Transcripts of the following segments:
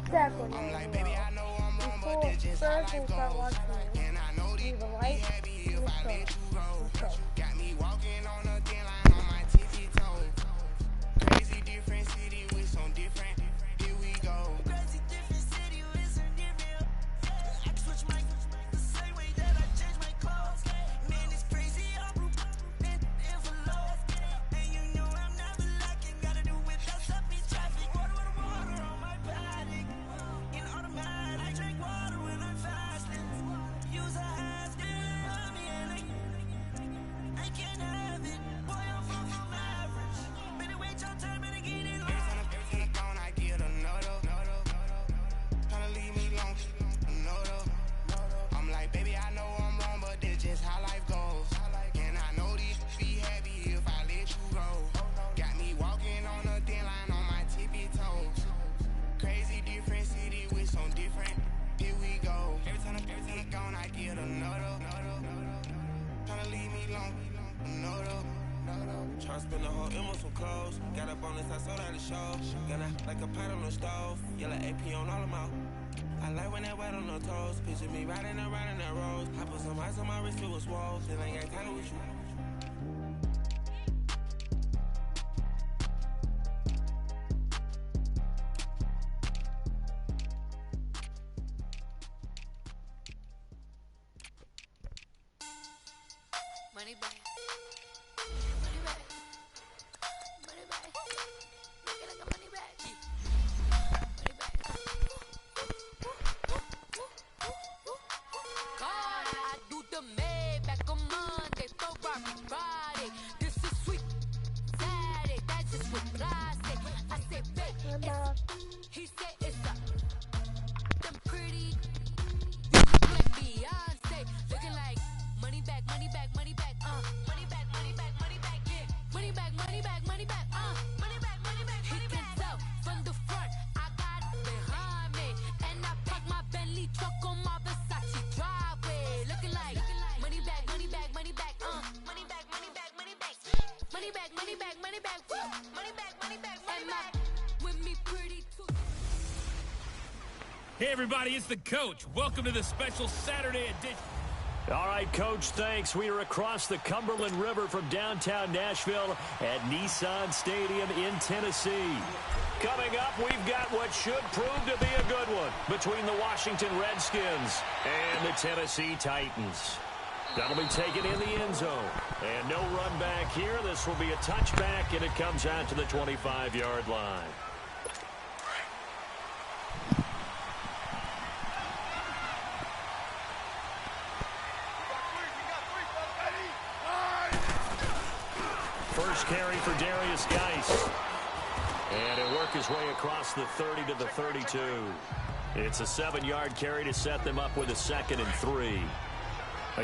Exactly. Before first we start watching it, leave a like and a sub. Let's go. Got me walking on a thin line on my tippy toes. Crazy different city with some different. Here we go. Crazy different city with some different. I switch my the same way that I change my clothes. Man, it's crazy. I'm in envelope. And you know I'm never lacking. Gotta do without stopping traffic. Water on my body. In automatic. I drink water when I'm fasting. Use a hat. I can't have it. Boy, I'm from average. Better wait your turn, better get it long. Every time I'm gone, I get another. Tryna leave me alone, another. I'm like, baby, I know I'm wrong, but that's just how life goes. And I know these be happy if I let you go. Got me walking on a thin line on my tippy toes. Crazy different city with some different. Here we go. Every time I'm gone, I get another. Tryna leave me alone. Tryna spend the whole M on some clothes. Got up on this, I sold out the show. Got out like a pot on the stove. Yellow AP on all of my. I like when that wet on the toes. Picture me riding around in that rose. I put some ice on my wrist, it was swole. Still ain't got time with you. Money back. He said it's a them pretty. You look like Beyonce, looking like money back, money back, money back, money back, money back, money back, yeah, money back, money back, money back, money back, money back. He can tell from the front, I got it behind me, and I park my Bentley truck on my Versace driveway, looking like money back, money back, money back, money back, money back, money back, money back, money back, money back, money back, money back, money back. With me pretty too. Hey, everybody, it's the coach. Welcome to the special Saturday edition. All right, Coach, thanks. We are across the Cumberland River from downtown Nashville at Nissan Stadium in Tennessee. Coming up, we've got what should prove to be a good one between the Washington Redskins and the Tennessee Titans. That'll be taken in the end zone. And no run back here. This will be a touchback, and it comes out to the 25-yard line. First carry for Darius Geis. And he'll work his way across the 30 to the 32. It's a 7-yard carry to set them up with a 2nd and 3.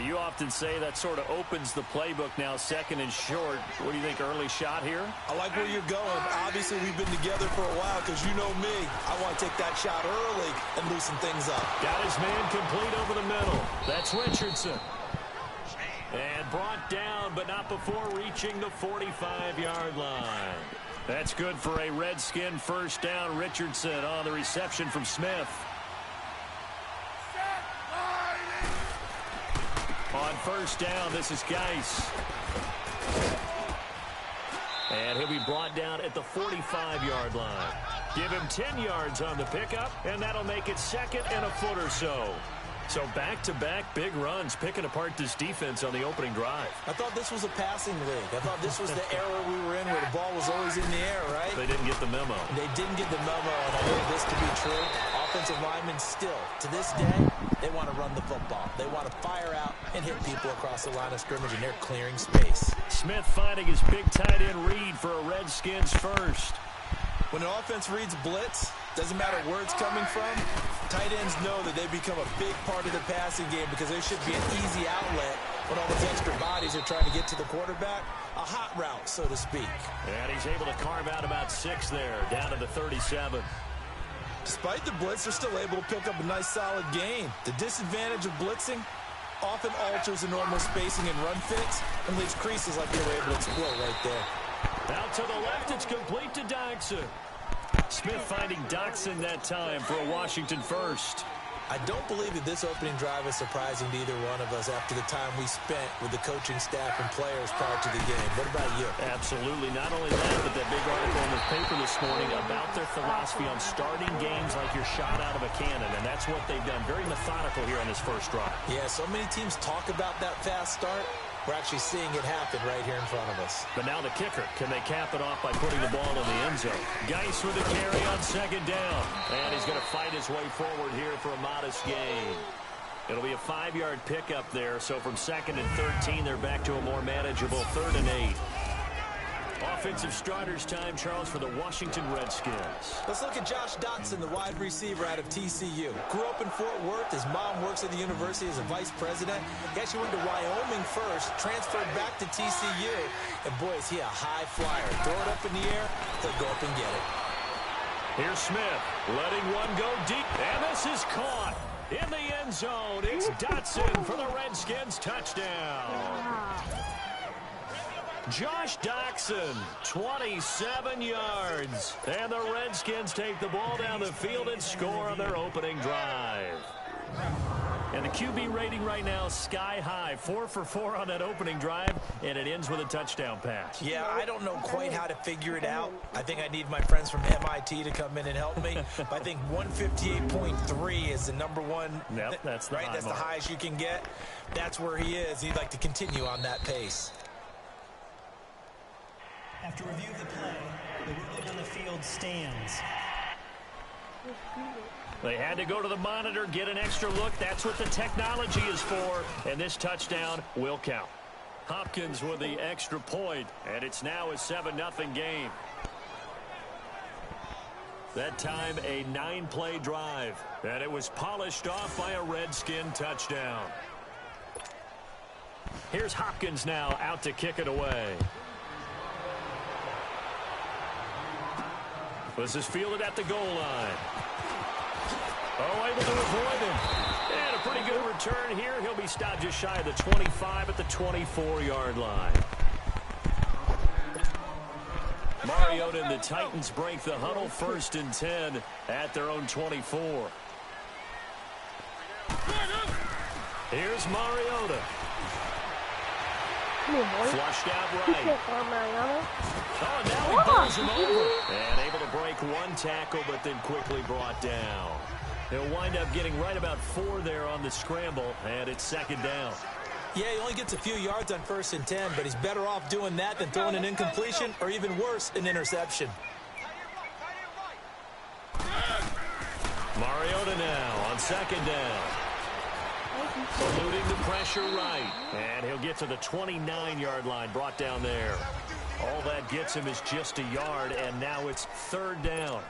You often say that sort of opens the playbook now, 2nd and short. What do you think, early shot here? I like where you're going. Obviously, we've been together for a while because you know me. I want to take that shot early and loosen things up. Got his man complete over the middle. That's Richardson. And brought down, but not before reaching the 45-yard line. That's good for a Redskin first down. Richardson on the reception from Smith. On first down, this is Geis. And he'll be brought down at the 45-yard line. Give him 10 yards on the pickup, and that'll make it 2nd and a foot or so. So back-to-back big runs, picking apart this defense on the opening drive. I thought this was a passing league. I thought this was the era we were in where the ball was always in the air, right? They didn't get the memo. They didn't get the memo, and I know this to be true. Offensive linemen still, to this day, they want to run the football. They want to fire out and hit people across the line of scrimmage, and they're clearing space. Smith finding his big tight end read for a Redskins first. When an offense reads blitz, doesn't matter where it's coming from, tight ends know that they become a big part of the passing game because there should be an easy outlet when all those extra bodies are trying to get to the quarterback. A hot route, so to speak. And he's able to carve out about 6 there, down to the 37. Despite the blitz, they're still able to pick up a nice solid gain. The disadvantage of blitzing often alters the normal spacing and run fits and leaves creases like they were able to explode right there. Out to the left, it's complete to Dodson. Smith finding Doxson that time for a Washington first. I don't believe that this opening drive is surprising to either one of us after the time we spent with the coaching staff and players prior to the game. What about you? Absolutely. Not only that, but that big article in the paper this morning about their philosophy on starting games like you're shot out of a cannon, and that's what they've done. Very methodical here on this first drive. Yeah, so many teams talk about that fast start. We're actually seeing it happen right here in front of us. But now the kicker. Can they cap it off by putting the ball in the end zone? Geis with a carry on second down. And he's going to fight his way forward here for a modest gain. It'll be a 5-yard pickup there. So from 2nd and 13, they're back to a more manageable 3rd and 8. Offensive starters time, Charles, for the Washington Redskins. Let's look at Josh Doxson, the wide receiver out of TCU. Grew up in Fort Worth. His mom works at the university as a vice president. He actually went to Wyoming first, transferred back to TCU. And, boy, is he a high flyer. Throw it up in the air, he'll go up and get it. Here's Smith, letting one go deep. And this is caught in the end zone. It's Dotson for the Redskins touchdown. Josh Doxson, 27 yards. And the Redskins take the ball down the field and score on their opening drive. And the QB rating right now, sky high. 4 for 4 on that opening drive, and it ends with a touchdown pass. Yeah, I don't know quite how to figure it out. I think I need my friends from MIT to come in and help me. But I think 158.3 is the number one. Yep, that's the right. That's the highest you can get. That's where he is. He'd like to continue on that pace. After review of the play, the ruling on the field stands. They had to go to the monitor, get an extra look. That's what the technology is for. And this touchdown will count. Hopkins with the extra point, and it's now a 7-0 game. That time, a 9-play drive, and it was polished off by a Redskin touchdown. Here's Hopkins now out to kick it away. This is fielded at the goal line. Oh, able to avoid him. And a pretty good return here. He'll be stopped just shy of the 25 at the 24-yard line. Mariota and the Titans break the huddle, 1st and 10 at their own 24. Here's Mariota. Flushed out right. Oh, now he pulls him over. And able to break one tackle, but then quickly brought down. He'll wind up getting right about 4 there on the scramble, and it's 2nd down. Yeah, he only gets a few yards on 1st and 10, but he's better off doing that than throwing an incompletion or even worse, an interception. Mariota now on 2nd down. Eluding the pressure right. And he'll get to the 29-yard line, brought down there. All that gets him is just a yard, and now it's 3rd down.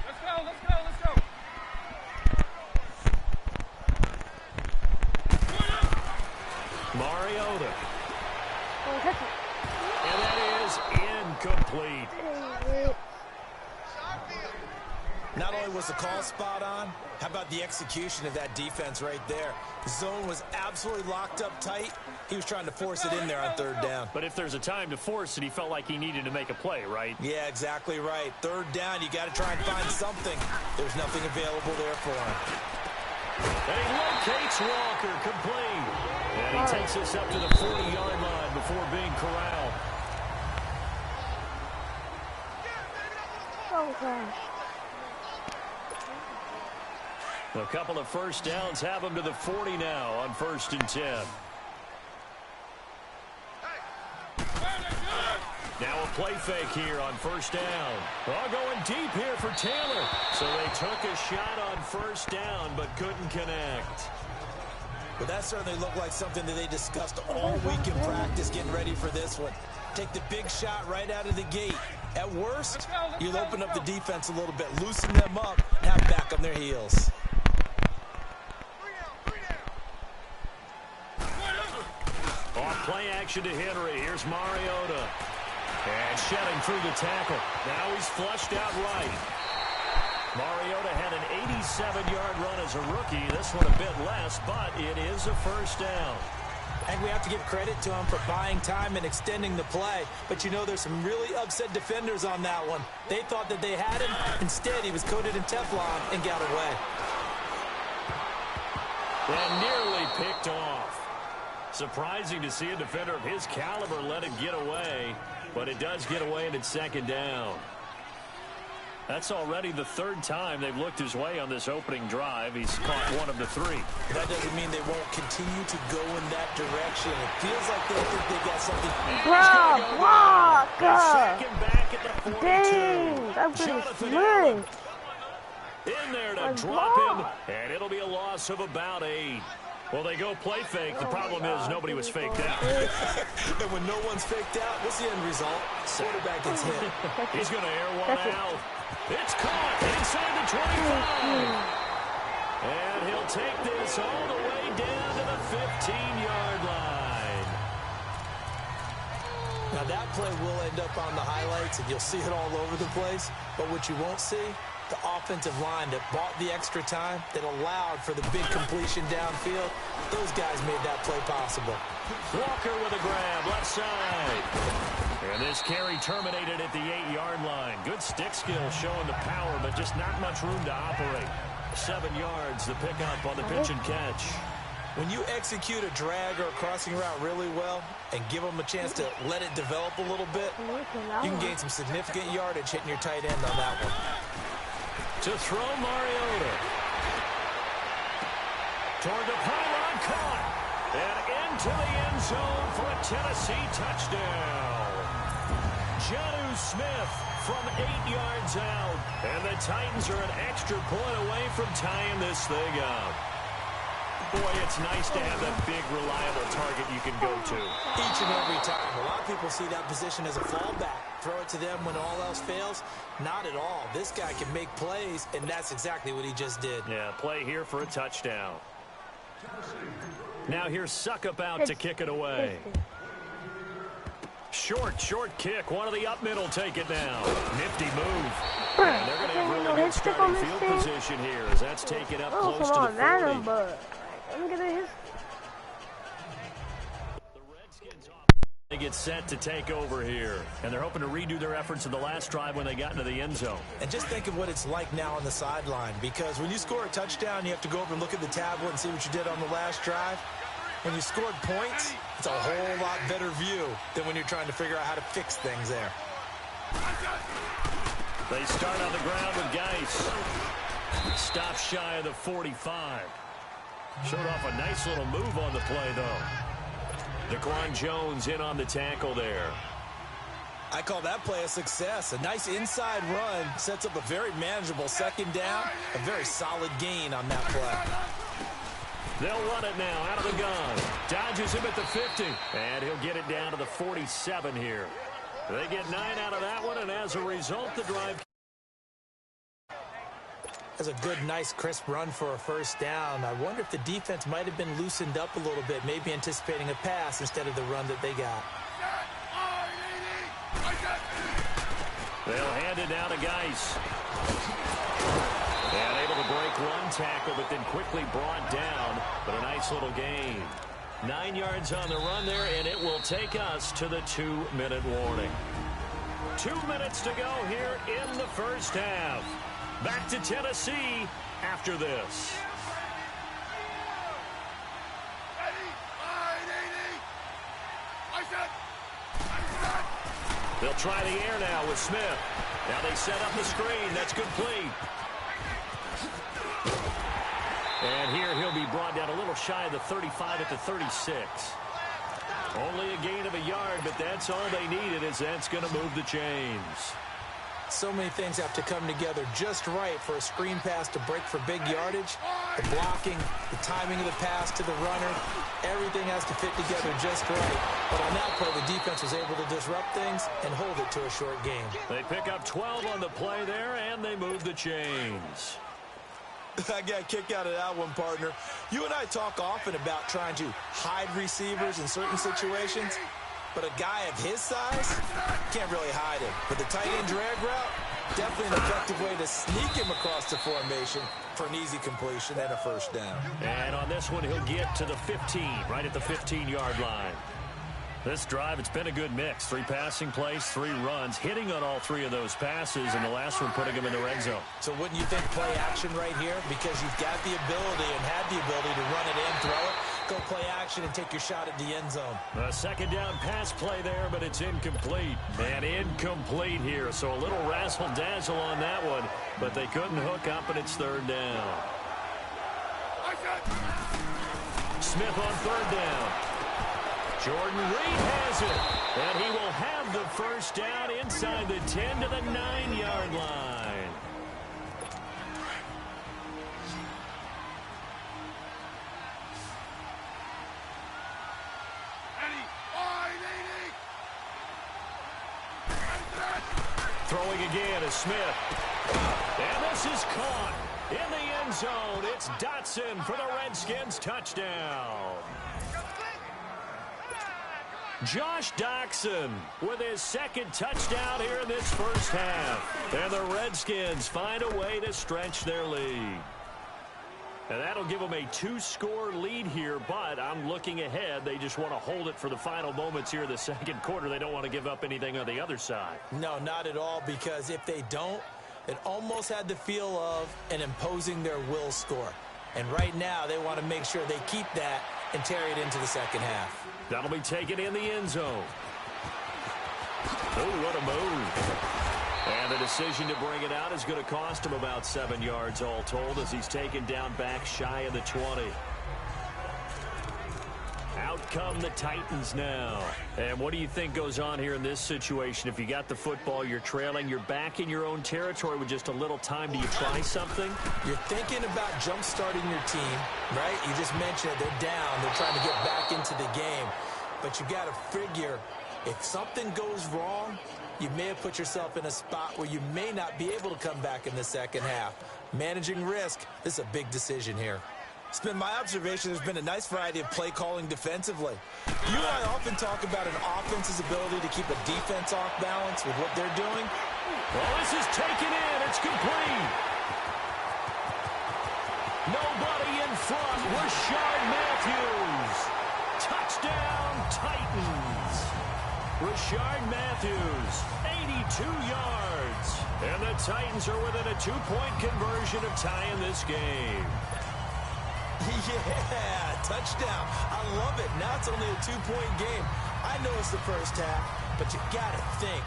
Let's go. Mariota. And that is incomplete. Not only was the call spot on, how about the execution of that defense right there? The zone was absolutely locked up tight. He was trying to force it in there on 3rd down. But if there's a time to force it, he felt like he needed to make a play, right? Yeah, exactly right. 3rd down, you got to try and find something. There's nothing available there for him. And he locates Walker, complete. And he takes us up to the 40-yard line before being corralled. A couple of 1st downs have him to the 40 now on 1st and 10. Now a play fake here on 1st down. Oh, going deep here for Taylor. So they took a shot on 1st down but couldn't connect. Well, that certainly looked like something that they discussed all week in practice getting ready for this one. Take the big shot right out of the gate. At worst, you'll open up the defense a little bit, loosen them up, and have back on their heels. Off play action to Henry. Here's Mariota. And shedding through the tackle. Now he's flushed out right. Mariota had an 87-yard run as a rookie. This one a bit less, but it is a 1st down. I think we have to give credit to him for buying time and extending the play. But, you know, there's some really upset defenders on that one. They thought that they had him. Instead, he was coated in Teflon and got away. And nearly picked off. Surprising to see a defender of his caliber let it get away. But it does get away, and it's second down. That's already the third time they've looked his way on this opening drive. He's caught one of the three. That doesn't mean they won't continue to go in that direction. It feels like they think they got something. Bro, block! Second back at the 42. Dang, that's pretty Jonathan slick. in there to Let's drop go. him, and it'll be a loss of about 8. Well, they go play fake. The problem is nobody was faked out. And when no one's faked out, what's the end result? Quarterback gets hit. He's going to air one out. It's caught inside the 25. And he'll take this all the way down to the 15-yard line. Now, that play will end up on the highlights, and you'll see it all over the place. But what you won't see, the offensive line that bought the extra time, that allowed for the big completion downfield, those guys made that play possible. Walker with a grab, left side. And this carry terminated at the 8-yard line. Good stick skill showing the power, but just not much room to operate. 7 yards, the pickup on the pitch and catch. When you execute a drag or a crossing route really well and give them a chance to let it develop a little bit, you can gain some significant yardage hitting your tight end on that one. To throw Mariota. Toward the pylon, caught. And into the end zone for a Tennessee touchdown. Jonnu Smith from 8 yards out. And the Titans are an extra point away from tying this thing up. Boy, it's nice to have that big, reliable target you can go to. Each and every time. A lot of people see that position as a fallback. Throw it to them when all else fails. Not at all. This guy can make plays, and that's exactly what he just did. Yeah, play here for a touchdown. Now here's Suckup out to kick it away. Short kick. One of the up middle take it down. Nifty move. And they're going to have really good starting field position here as that's taken up close to the 40. Let me get his. The Redskins they get set to take over here. And they're hoping to redo their efforts in the last drive when they got into the end zone. And just think of what it's like now on the sideline, because when you score a touchdown, you have to go over and look at the tablet and see what you did on the last drive. When you scored points, it's a whole lot better view than when you're trying to figure out how to fix things there. They start on the ground with Geis. Stop shy of the 45. Showed off a nice little move on the play, though. Daquan Jones in on the tackle there. I call that play a success. A nice inside run sets up a very manageable second down. A very solid gain on that play. They'll run it now out of the gun. Dodges him at the 50. And he'll get it down to the 47 here. They get 9 out of that one, and as a result, the drive... That's a good, nice, crisp run for a first down. I wonder if the defense might have been loosened up a little bit, maybe anticipating a pass instead of the run that they got. They'll hand it down to Geis. And able to break one tackle, but then quickly brought down. But a nice little gain. 9 yards on the run there, and it will take us to the 2-minute warning. 2 minutes to go here in the first half. Back to Tennessee after this. They'll try the air now with Smith. Now they set up the screen. That's complete. And here he'll be brought down a little shy of the 35 at the 36. Only a gain of a yard, but that's all they needed, as that's going to move the chains. So many things have to come together just right for a screen pass to break for big yardage. The blocking, the timing of the pass to the runner, everything has to fit together just right. But on that play, the defense was able to disrupt things and hold it to a short game. They pick up 12 on the play there, and they move the chains. I got a kick out of that one, partner. You and I talk often about trying to hide receivers in certain situations. but a guy of his size can't really hide him. But the tight end drag route, definitely an effective way to sneak him across the formation for an easy completion and a first down. And on this one, he'll get to the 15, right at the 15-yard line. This drive, it's been a good mix. 3 passing plays, 3 runs, hitting on all 3 of those passes, and the last one putting him in the red zone. So wouldn't you think play action right here? Because you've got the ability and had the ability to run it in, throw it, go play action, and take your shot at the end zone. A second down pass play there, but it's incomplete. And incomplete here, so a little razzle-dazzle on that one, but they couldn't hook up, and it's 3rd down. Smith on 3rd down. Jordan Reed has it, and he will have the first down inside the 10 to the 9-yard line. Throwing again is Smith. And this is caught in the end zone. It's Dotson for the Redskins touchdown. Josh Doctson with his 2nd touchdown here in this first half. And the Redskins find a way to stretch their lead. And that'll give them a 2-score lead here, but I'm looking ahead. They just want to hold it for the final moments here in the 2nd quarter. They don't want to give up anything on the other side. No, not at all, because if they don't, it almost had the feel of an imposing their will score. And right now, they want to make sure they keep that and carry it into the 2nd half. That'll be taken in the end zone. Oh, what a move. And the decision to bring it out is going to cost him about 7 yards all told as he's taken down back shy of the 20. Out come the Titans now. And what do you think goes on here in this situation? If you got the football, you're trailing, you're back in your own territory with just a little time. Do you try something? You're thinking about jump-starting your team, right? You just mentioned it. They're down. They're trying to get back into the game. But you got to figure if something goes wrong, you may have put yourself in a spot where you may not be able to come back in the 2nd half. Managing risk, this is a big decision here. It's been my observation there's been a nice variety of play calling defensively. You and I often talk about an offense's ability to keep a defense off balance with what they're doing. Well, this is taken in. It's complete. Nobody in front. Rashard Matthews. Touchdown, Titans. Rashard Matthews, 82 yards. And the Titans are within a 2-point conversion of tying this game. Yeah, touchdown. I love it. Now it's only a 2-point game. I know it's the first half, but you got to think.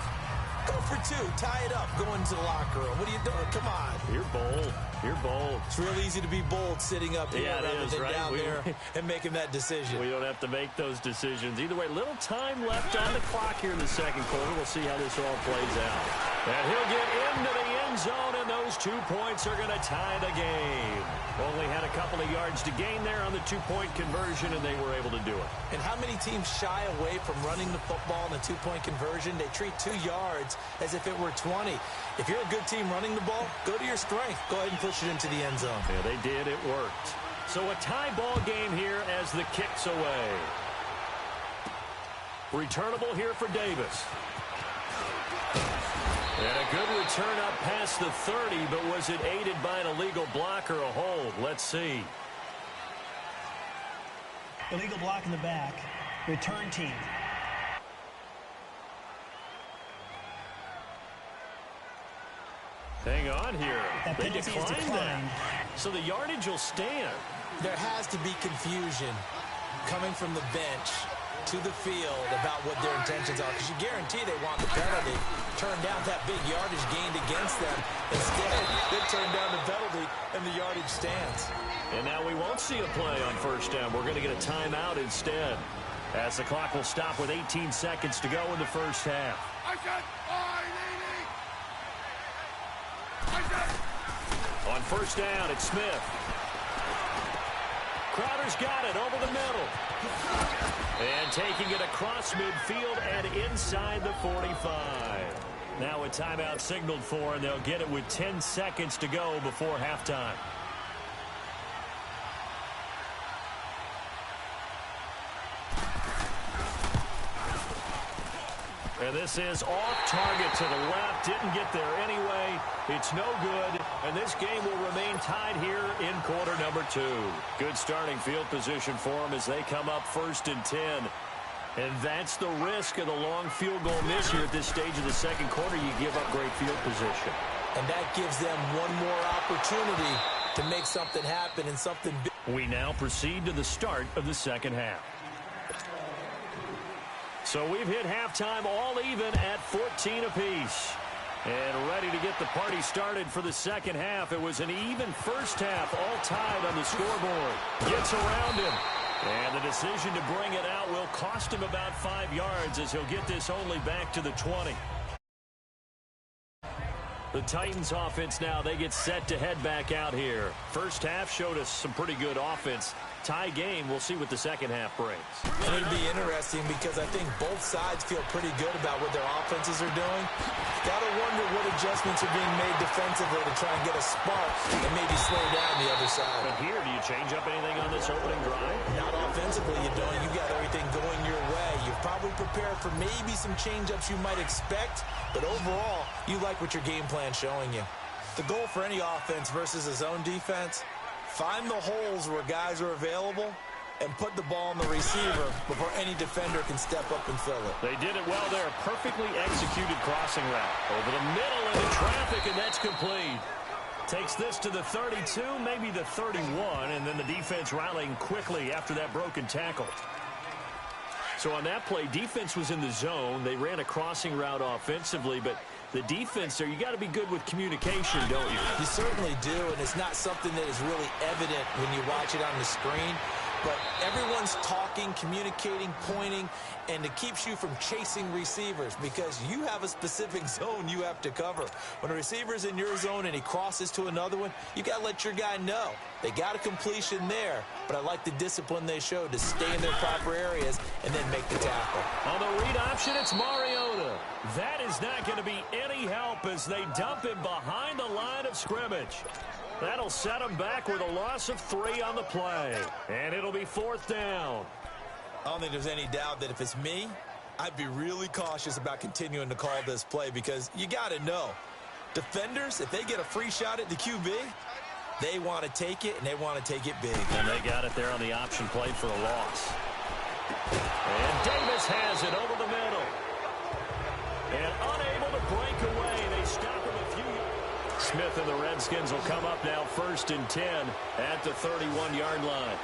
Go for 2. Tie it up. Go into the locker room. What are you doing? Come on. You're bold. You're bold. It's real easy to be bold sitting up here rather than down there and making that decision. We don't have to make those decisions. Either way, little time left on the clock here in the 2nd quarter. We'll see how this all plays out. And he'll get into the end zone, and those 2 points are going to tie the game. Only had a couple of yards to gain there on the 2-point conversion, and they were able to do it. And how many teams shy away from running the football in a 2-point conversion? They treat 2 yards as if it were 20. If you're a good team running the ball, go to your strength. Go ahead and push it into the end zone. Yeah, they did. It worked. So a tie ball game here as the kick's away. Returnable here for Davis. And a good return up past the 30, but was it aided by an illegal block or a hold? Let's see. Illegal block in the back. Return team. Hang on here. That They penalty is declined declined. that. So the yardage will stand. There has to be confusion coming from the bench to the field about what their intentions are, because you guarantee they want the penalty. Turn down that big yardage gained against them. Instead, they turn down the penalty, and the yardage stands. And now we won't see a play on first down. We're going to get a timeout instead, as the clock will stop with 18 seconds to go in the first half. On first down, it's Smith. Crowder's got it over the middle. And taking it across midfield and inside the 45. Now a timeout signaled for, and they'll get it with 10 seconds to go before halftime. And this is off target to the left. Didn't get there anyway. It's no good. And this game will remain tied here in quarter number 2. Good starting field position for them as they come up 1st and 10. And that's the risk of the long field goal miss here at this stage of the second quarter. You give up great field position. And that gives them one more opportunity to make something happen and something big. We now proceed to the start of the second half. So we've hit halftime all even at 14 apiece. And ready to get the party started for the second half. It was an even first half, all tied on the scoreboard. Gets around him. And the decision to bring it out will cost him about 5 yards as he'll get this only back to the 20. The Titans offense now, they get set to head back out here. First half showed us some pretty good offense. Tie game, we'll see what the second half brings. And it'll be interesting because I think both sides feel pretty good about what their offenses are doing. Got to wonder what adjustments are being made defensively to try and get a spark and maybe slow down the other side. But here, do you change up anything on this opening drive? Not offensively, you don't. You got everything going your way. You've probably prepared for maybe some change-ups you might expect, but overall, you like what your game plan's showing you. The goal for any offense versus a zone defense, find the holes where guys are available and put the ball on the receiver before any defender can step up and fill it. They did it well there. Perfectly executed crossing route. Over the middle into traffic, and that's complete. Takes this to the 32, maybe the 31, and then the defense rallying quickly after that broken tackle. So on that play, defense was in the zone. They ran a crossing route offensively, but the defense there, you got to be good with communication, don't you? You certainly do, and it's not something that is really evident when you watch it on the screen. But everyone's talking, communicating, pointing, and it keeps you from chasing receivers because you have a specific zone you have to cover. When a receiver's in your zone and he crosses to another one, you got to let your guy know. They got a completion there, but I like the discipline they showed to stay in their proper areas and then make the tackle. On the read option, it's Mariota. That is not going to be any help as they dump him behind the line of scrimmage. That'll set him back with a loss of 3 on the play. And it'll be 4th down. I don't think there's any doubt that if it's me, I'd be really cautious about continuing to call this play because you got to know, defenders, if they get a free shot at the QB, they want to take it, and they want to take it big. And they got it there on the option play for a loss. And Davis has it over the middle. And unable to break away. They stop him a few yards. Smith and the Redskins will come up now 1st and 10 at the 31-yard line.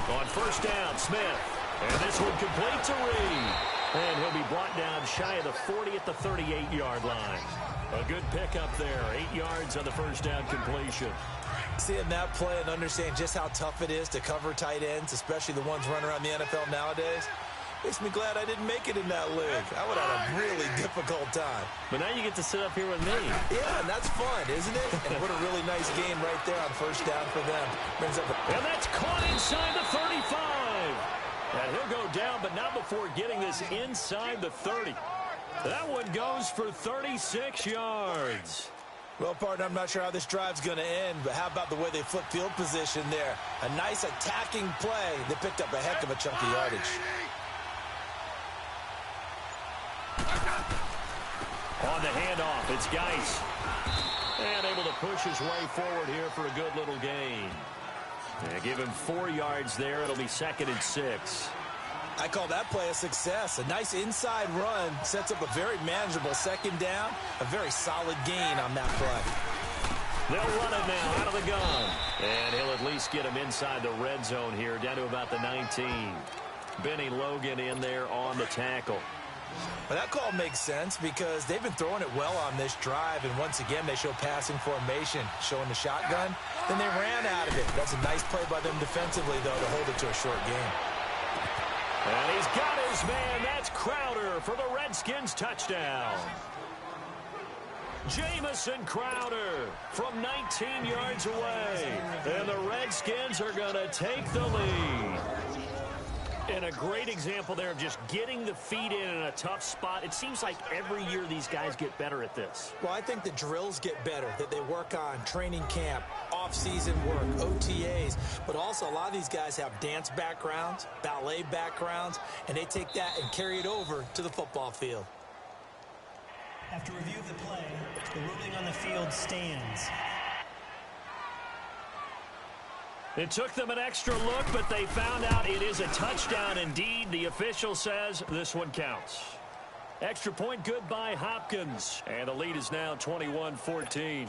On 1st down, Smith. And this one complete to Reed. And he'll be brought down shy of the 40 at the 38-yard line. A good pickup there. 8 yards on the 1st down completion. Seeing that play and understand just how tough it is to cover tight ends, especially the ones running around the NFL nowadays, makes me glad I didn't make it in that league. I would have had a really difficult time. But now you get to sit up here with me. Yeah, and that's fun, isn't it? And what a really nice game right there on 1st down for them. Brings up and that's caught inside the 35. And he'll go down, but not before getting this inside the 30. That one goes for 36 yards. Well, partner, I'm not sure how this drive's going to end, but how about the way they flip field position there? A nice attacking play. They picked up a heck of a chunk of yardage. On the handoff, it's Geis. And able to push his way forward here for a good little gain. And give him 4 yards there. It'll be 2nd and 6. I call that play a success. A nice inside run sets up a very manageable 2nd down. A very solid gain on that play. They'll run it now out of the gun. And he'll at least get him inside the red zone here, down to about the 19. Benny Logan in there on the tackle. Well, that call makes sense because they've been throwing it well on this drive, and once again they show passing formation, showing the shotgun. Then they ran out of it. That's a nice play by them defensively, though, to hold it to a short game. And he's got his man. That's Crowder for the Redskins touchdown. Jamison Crowder from 19 yards away. And the Redskins are going to take the lead. And a great example there of just getting the feet in a tough spot. It seems like every year these guys get better at this. Well, I think the drills get better that they work on, training camp, off-season work, OTAs, but also a lot of these guys have dance backgrounds, ballet backgrounds, and they take that and carry it over to the football field. After review of the play, the ruling on the field stands. It took them an extra look, but they found out it is a touchdown indeed. The official says this one counts. Extra point good by Hopkins. And the lead is now 21-14.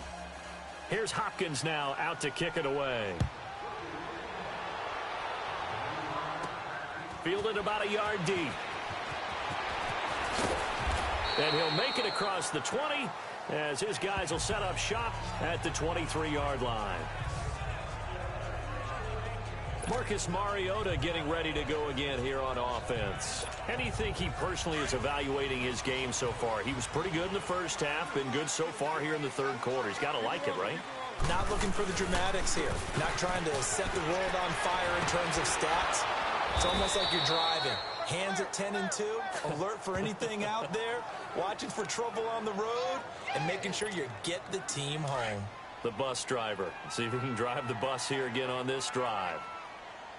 Here's Hopkins now out to kick it away. Fielded about a yard deep. And he'll make it across the 20 as his guys will set up shop at the 23-yard line. Marcus Mariota getting ready to go again here on offense. How do you think he personally is evaluating his game so far? He was pretty good in the first half, been good so far here in the third quarter. He's got to like it, right? Not looking for the dramatics here. Not trying to set the world on fire in terms of stats. It's almost like you're driving. Hands at 10 and 2, alert for anything out there, watching for trouble on the road, and making sure you get the team home. The bus driver. See if he can drive the bus here again on this drive.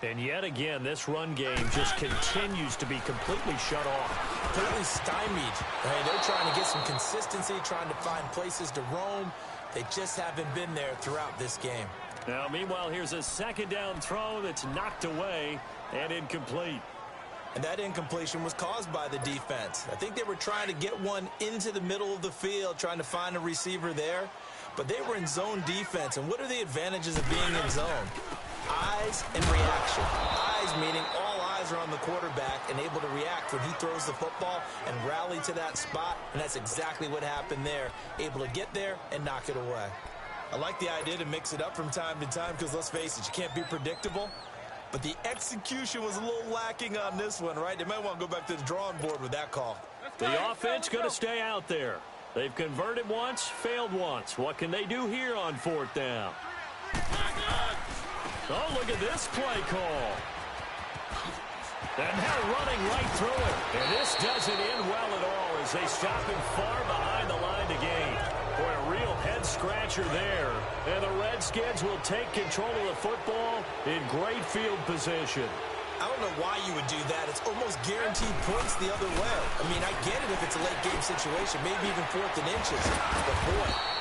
And yet again, this run game just continues to be completely shut off. Completely stymied. Right? They're trying to get some consistency, trying to find places to roam. They just haven't been there throughout this game. Now, meanwhile, here's a second down throw that's knocked away and incomplete. And that incompletion was caused by the defense. I think they were trying to get one into the middle of the field, trying to find a receiver there. But they were in zone defense. And what are the advantages of being in zone? Eyes and reaction. Eyes meaning all eyes are on the quarterback and able to react when he throws the football and rally to that spot. And that's exactly what happened there. Able to get there and knock it away. I like the idea to mix it up from time to time because, let's face it, you can't be predictable. But the execution was a little lacking on this one, right? They might want to go back to the drawing board with that call. The offense going to stay out there. They've converted once, failed once. What can they do here on fourth down? Oh, look at this play call. And now running right through it. And this doesn't end well at all as they stop him far behind the line to gain. Boy, a real head-scratcher there. And the Redskins will take control of the football in great field position. I don't know why you would do that. It's almost guaranteed points the other way. I mean, I get it if it's a late-game situation, maybe even fourth and inches. But, boy,